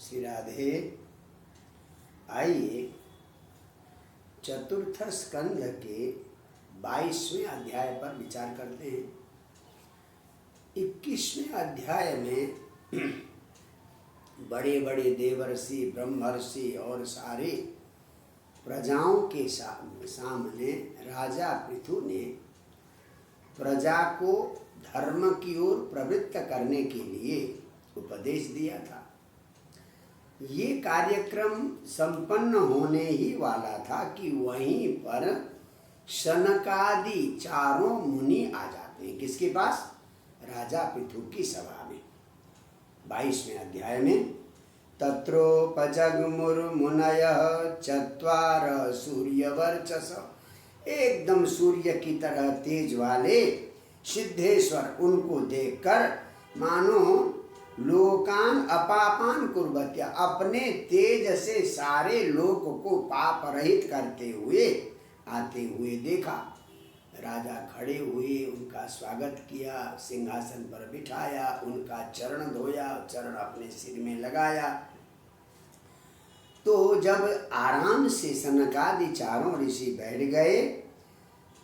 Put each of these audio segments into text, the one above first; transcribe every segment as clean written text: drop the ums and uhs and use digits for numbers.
श्री राधे। आइए चतुर्थ स्कंध के 22वें अध्याय पर विचार करते हैं। 21वें अध्याय में बड़े बड़े देवर्षि, ब्रह्मर्षि और सारे प्रजाओं के सामने राजा पृथु ने प्रजा को धर्म की ओर प्रवृत्त करने के लिए उपदेश दिया था। ये कार्यक्रम संपन्न होने ही वाला था कि वहीं पर शनकादि चारों मुनि आ जाते हैं। किसके पास? राजा पृथु की सभा में। 22वें अध्याय में तत्रोपजगमुर्मुनयः चत्वार सूर्यवर्चस, एकदम सूर्य की तरह तेज वाले सिद्धेश्वर उनको देखकर मानो लोकान अपापान कुर्वत्या, अपने तेज से सारे लोक को पाप रहित करते हुए आते हुए देखा। राजा खड़े हुए, उनका स्वागत किया, सिंहासन पर बिठाया, उनका चरण धोया, चरण अपने सिर में लगाया। तो जब आराम से सनकादि चारों ऋषि बैठ गए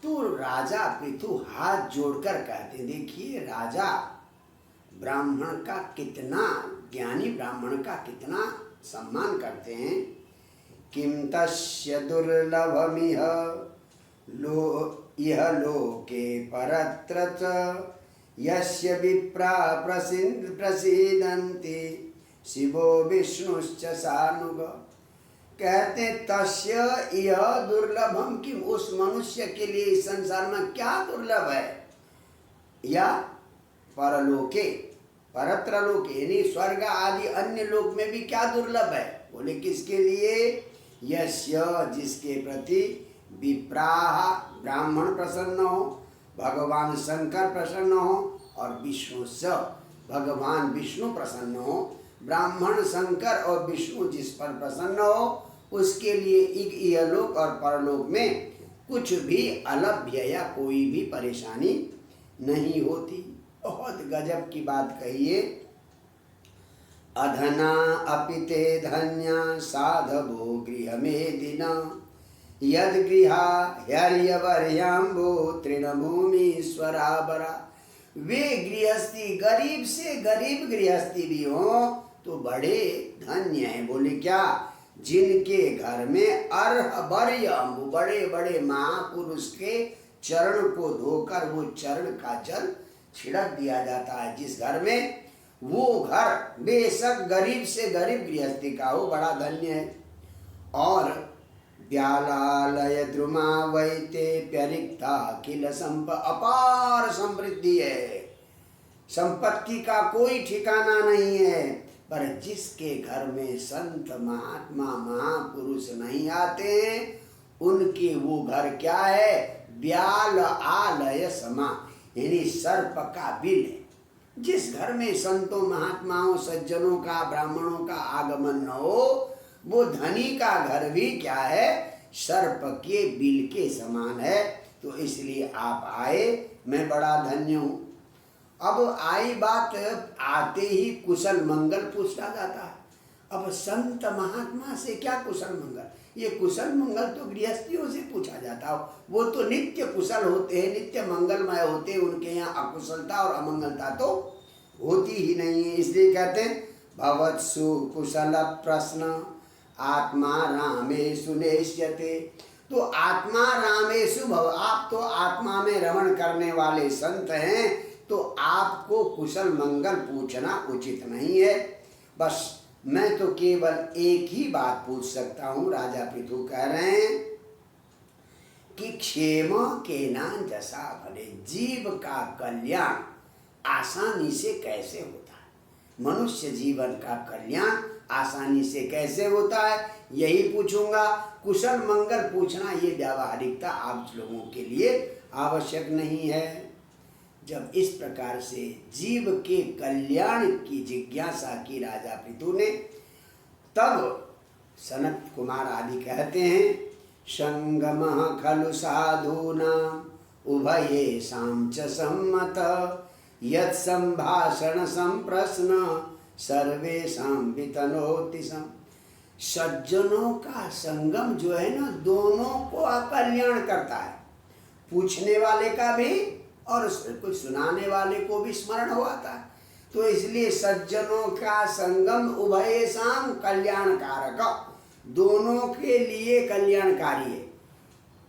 तो राजा पृथु हाथ जोड़कर कहते, देखिए राजा ब्राह्मण का कितना, ज्ञानी ब्राह्मण का कितना सम्मान करते हैं। किम तस्य दुर्लभमिह इह लोके परत्र च यस्य विप्रा प्रसीदन्ति शिवो विष्णुश्च सानुग। कहते तस्य यह दुर्लभम, कि उस मनुष्य के लिए इस संसार में क्या दुर्लभ है। या परलोके, परत्र लोके यानी स्वर्ग आदि अन्य लोक में भी क्या दुर्लभ है। बोले किसके लिए? यस्य, जिसके प्रति विप्राह ब्राह्मण प्रसन्न हो, भगवान शंकर प्रसन्न हो, और विष्णु से भगवान विष्णु प्रसन्न हो। ब्राह्मण शंकर और विष्णु जिस पर प्रसन्न हो उसके लिए इहलोक और परलोक में कुछ भी अलभ्य या कोई भी परेशानी नहीं होती। बहुत गजब की बात कहिए। अधना अपिते धन्या साधवो गृह में दिना यद गृहा हर्यवर्यांबो तृणभूमीश्वराबरा। वे गृहस्थी गरीब से गरीब गृहस्थी भी हो तो बड़े धन्य हैं। बोले क्या? जिनके घर में अर्हवर्यांबु, बड़े बड़े महापुरुष के चरण को धोकर वो चरण का जल छिड़क दिया जाता है। जिस घर में, वो घर बेशक गरीब से गरीब गृहस्थी का हो, बड़ा धन्य है। और व्यालालय द्रुमा वैते प्यरिक्ता किल अपार समृद्धि है। संपत्ति का कोई ठिकाना नहीं है। पर जिसके घर में संत महात्मा महापुरुष नहीं आते उनके वो घर क्या है? व्याल आलय समा, यानी सर्प का बिल है। जिस घर में संतों महात्माओं सज्जनों का ब्राह्मणों का आगमन न हो वो धनी का घर भी क्या है? सर्प के बिल के समान है। तो इसलिए आप आए, मैं बड़ा धन्य हूँ। अब आई बात, आते ही कुशल मंगल पूछा जाता है। अब संत महात्मा से क्या कुशल मंगल? ये कुशल मंगल तो गृहस्थियों से पूछा जाता है। वो तो नित्य कुशल होते हैं, नित्य मंगलमय होते हैं। उनके यहाँ अकुशलता और अमंगलता तो होती ही नहीं है। इसलिए कहते हैं भवत्सु कुशल प्रश्न आत्मा रामेषु नेष्यते। तो आत्मा रामेषु भव, आप तो आत्मा में रमण करने वाले संत हैं, तो आपको कुशल मंगल पूछना उचित नहीं है। बस मैं तो केवल एक ही बात पूछ सकता हूँ। राजा पृथु कह रहे हैं कि क्षेम के नाम जैसा भले, जीव का कल्याण आसानी से कैसे होता है, मनुष्य जीवन का कल्याण आसानी से कैसे होता है, यही पूछूंगा। कुशल मंगल पूछना ये व्यावहारिकता आप लोगों के लिए आवश्यक नहीं है। जब इस प्रकार से जीव के कल्याण की जिज्ञासा की राजा पृथु ने, तब सनत कुमार आदि कहते हैं संगमः खलु साधूनां उभयेषां च सम्मत यत् संभाषण संप्रश्न सर्वेषां वितनोति सम। सज्जनों का संगम जो है ना, दोनों को कल्याण करता है, पूछने वाले का भी और कुछ सुनाने वाले को भी स्मरण हो आता है। तो इसलिए सज्जनों का संगम उभयेषां कल्याणकारक, दोनों के लिए कल्याणकारी है।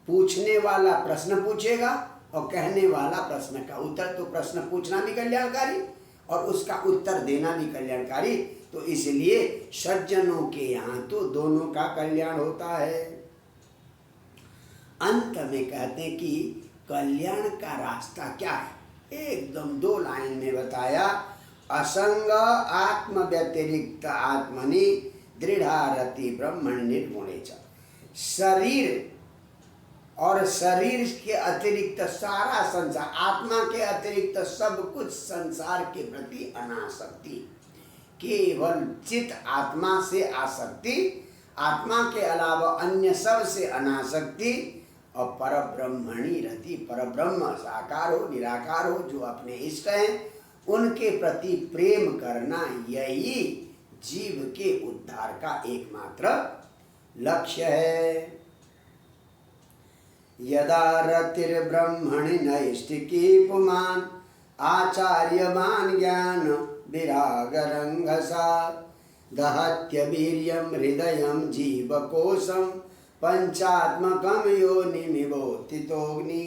पूछने वाला प्रश्न पूछेगा और कहने वाला प्रश्न का उत्तर, तो प्रश्न पूछना भी कल्याणकारी और उसका उत्तर देना भी कल्याणकारी। तो इसलिए सज्जनों के यहाँ तो दोनों का कल्याण होता है। अंत में कहते हैं कि कल्याण का रास्ता क्या है, एकदम 2 लाइन में बताया। असंग आत्म व्यतिरिक्त आत्मनि दृढ़ारति ब्रह्मण निर्गुणे च। शरीर और शरीर के अतिरिक्त सारा संसार, आत्मा के अतिरिक्त सब कुछ संसार के प्रति अनासक्ति, केवल चित आत्मा से आसक्ति, आत्मा के अलावा अन्य सब से अनासक्ति, और पर ब्रह्मणी रति, पर ब्रह्म साकार हो निराकार हो जो अपने इष्ट हैं उनके प्रति प्रेम करना, यही जीव के उद्धार का एकमात्र लक्ष्य है। यदा रतिर्ब्रह्मणि नैष्ठिकी पुमान् आचार्यवान् ज्ञान विरागरंगसा दहत्य वीर्यं हृदयं जीवकोशं पंचात्मकं योनिमिवोत्थितोऽग्नि।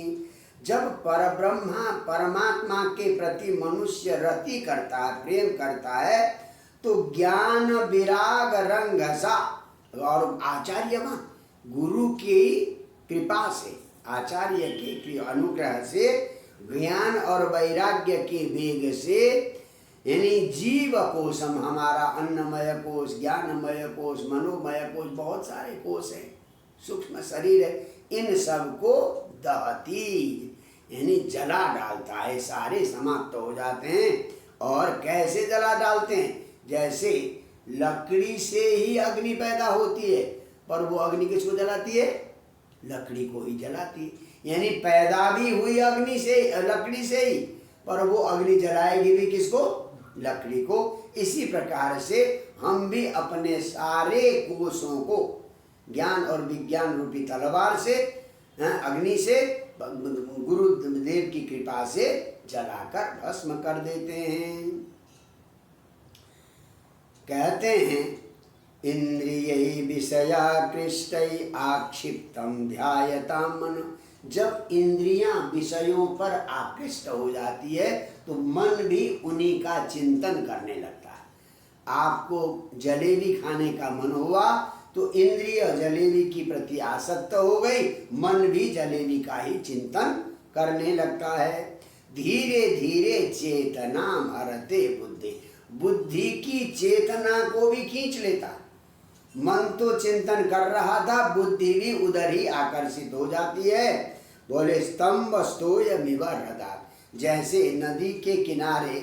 जब परब्रह्मा परमात्मा के प्रति मनुष्य रति करता है, प्रेम करता है, तो ज्ञान विराग रंगसा, और आचार्यवान गुरु की कृपा से, आचार्य के अनुग्रह से, ज्ञान और वैराग्य के वेग से, यानी जीव कोशम, हमारा अन्नमय कोश, ज्ञानमय कोश, मनोमय कोश, बहुत सारे कोश हैं, सूक्ष्म शरीर है, इन सब को दहती यानी जला डालता है, सारे समाप्त हो जाते हैं। और कैसे जला डालते हैं? जैसे लकड़ी से ही अग्नि पैदा होती है, पर वो अग्नि किसको जलाती है? लकड़ी को ही जलाती है। यानी पैदा भी हुई अग्नि से, लकड़ी से ही, पर वो अग्नि जलाएगी भी किसको? लकड़ी को। इसी प्रकार से हम भी अपने सारे कोशों को ज्ञान और विज्ञान रूपी तलवार से, अग्नि से, गुरुदेव की कृपा से जलाकर भस्म कर देते हैं। कहते हैं इंद्रियै विषयाकृष्टै आक्षिप्तम ध्यायतां मन। जब इंद्रियां विषयों पर आकृष्ट हो जाती है तो मन भी उन्हीं का चिंतन करने लगता है। आपको जलेबी खाने का मन हुआ तो इंद्रिय जलेबी की प्रति आसक्त हो गई, मन भी जलेबी का ही चिंतन करने लगता है। धीरे धीरे चेतना हरते बुद्धि, बुद्धि की चेतना को भी खींच लेता। मन तो चिंतन कर रहा था, बुद्धि भी उधर ही आकर्षित हो जाती है। बोले स्तंभ स्तोयमिव हृदा, जैसे नदी के किनारे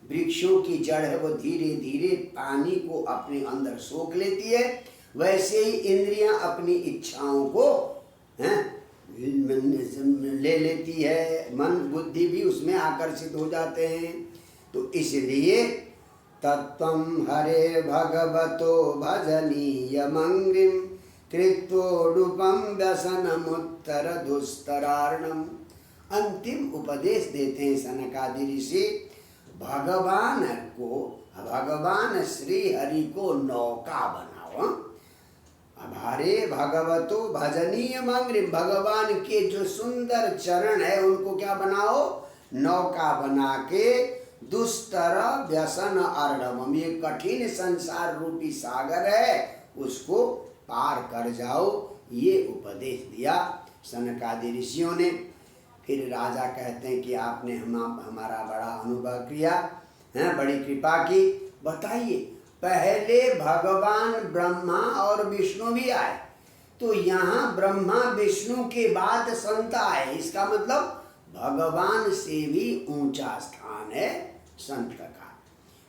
वृक्षों की जड़ है, वो धीरे धीरे पानी को अपने अंदर सोख लेती है, वैसे ही इंद्रियां अपनी इच्छाओं को ले लेती है, मन बुद्धि भी उसमें आकर्षित हो जाते हैं। तो इसलिए तत्त्वं हरे भगवतो भजनीयमंग्रिम कृत्वोडुपम व्यसनमुत्तर दुस्तरार्णम। अंतिम उपदेश देते हैं सनकादि ऋषि, भगवान को, भगवान श्री हरि को नौका बनाओ। हरे भगवतो भजनीय मंग्रिम, भगवान के जो सुंदर चरण है उनको क्या बनाओ? नौका बना के दुस्तर व्यसन अर्णवम, ये कठिन संसार रूपी सागर है, उसको पार कर जाओ। ये उपदेश दिया सनकादि ऋषियों ने। फिर राजा कहते हैं कि आपने हमारा बड़ा अनुभव किया है, बड़ी कृपा की। बताइए, पहले भगवान ब्रह्मा और विष्णु भी आए, तो यहाँ ब्रह्मा विष्णु के बाद संत आए, इसका मतलब भगवान से भी ऊंचा स्थान है संत का।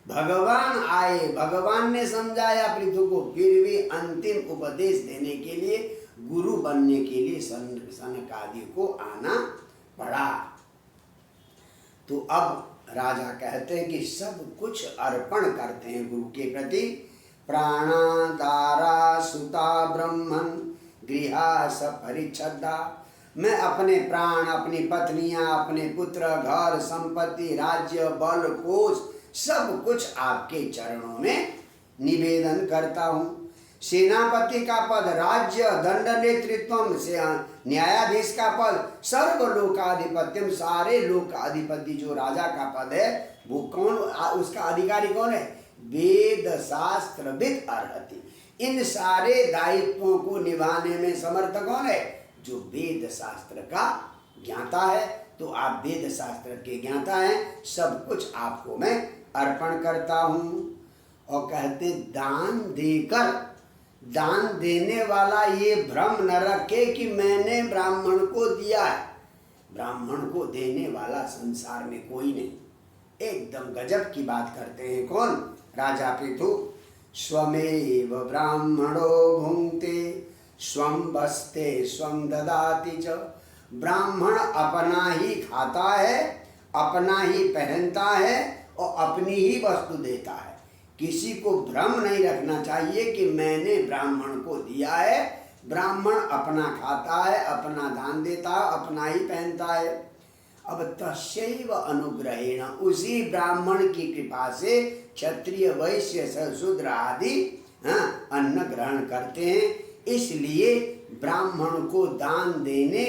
भगवान आए, भगवान ने समझाया पृथु को, फिर भी अंतिम उपदेश देने के लिए, गुरु बनने के लिए सनकादि को आना पड़ा। तो अब राजा कहते हैं कि सब कुछ अर्पण करते हैं गुरु के प्रति। प्राणादारा सुता ब्रह्मन गृहास परिच्छदा, मैं अपने प्राण, अपनी पत्नियां, अपने पुत्र, घर, संपत्ति, राज्य, बल, कोष सब कुछ आपके चरणों में निवेदन करता हूँ। सेनापति का पद, राज्य, दंड नेतृत्व से न्यायाधीश का पद, सर्वलोकाधिपत्यम, सारे लोक का अधिपति जो राजा का पद है वो कौन, उसका अधिकारी कौन है? वेद शास्त्रविद अर्हति। इन सारे दायित्वों को निभाने में समर्थ कौन है? जो वेद शास्त्र का ज्ञाता है। तो आप वेद शास्त्र के ज्ञाता हैं, सब कुछ आपको मैं अर्पण करता हूँ। और कहते दान देकर, दान देने वाला ये भ्रम न रखे कि मैंने ब्राह्मण को दिया है। ब्राह्मण को देने वाला संसार में कोई नहीं। एकदम गजब की बात करते हैं कौन? राजा पृथु। स्वमेव ब्राह्मणो भुंक्ते स्वं बस्ते स्वं ददाति च। ब्राह्मण अपना ही खाता है, अपना ही पहनता है और अपनी ही वस्तु देता है। किसी को भ्रम नहीं रखना चाहिए कि मैंने ब्राह्मण को दिया है। ब्राह्मण अपना खाता है, अपना दान देता है, अपना ही पहनता है। अब तस्यैव अनुग्रहेण, उसी ब्राह्मण की कृपा से क्षत्रिय, वैश्य, शूद्र आदि अन्न ग्रहण करते हैं। इसलिए ब्राह्मण को दान देने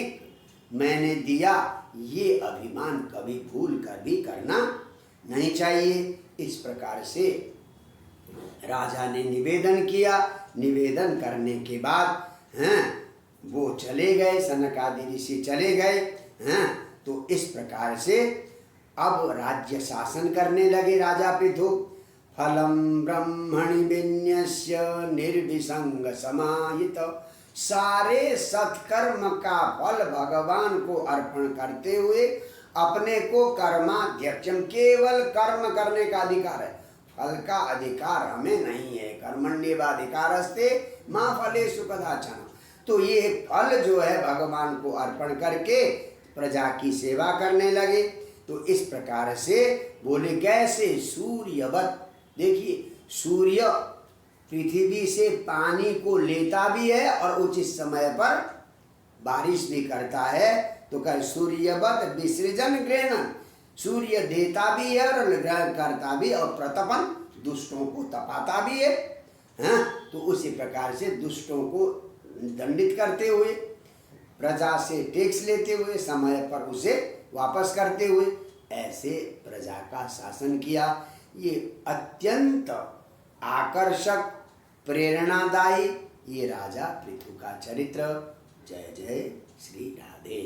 मैंने दिया, ये अभिमान कभी भूल कर भी करना नहीं चाहिए। इस प्रकार से राजा ने निवेदन किया। निवेदन करने के बाद वो चले गए, सनक आदि ऋषि चले गए। तो इस प्रकार से अब राज्य शासन करने लगे राजा पृथु। फलम ब्रह्मणि विन्यस्य निर्विसंग समाहित, सारे सत्कर्म का फल भगवान को अर्पण करते हुए अपने को कर्माध्यक्षम, केवल कर्म करने का अधिकार है, फल का अधिकार हमें नहीं है। कर्मण्येवाधिकारस्ते मां फलेषु कदाचन। तो ये फल जो है भगवान को अर्पण करके प्रजा की सेवा करने लगे। तो इस प्रकार से बोले कैसे? सूर्यवत। देखिए सूर्य पृथ्वी से पानी को लेता भी है और उचित समय पर बारिश भी करता है। तो कह सूर्यवत विसृजन ग्रहण, सूर्य देता भी है और ग्रहण करता भी, और प्रतपन दुष्टों को तपाता भी है। तो उसी प्रकार से दुष्टों को दंडित करते हुए, प्रजा से टैक्स लेते हुए, समय पर उसे वापस करते हुए, ऐसे प्रजा का शासन किया। ये अत्यंत आकर्षक, प्रेरणादायी ये राजा पृथु का चरित्र। जय जय श्री राधे।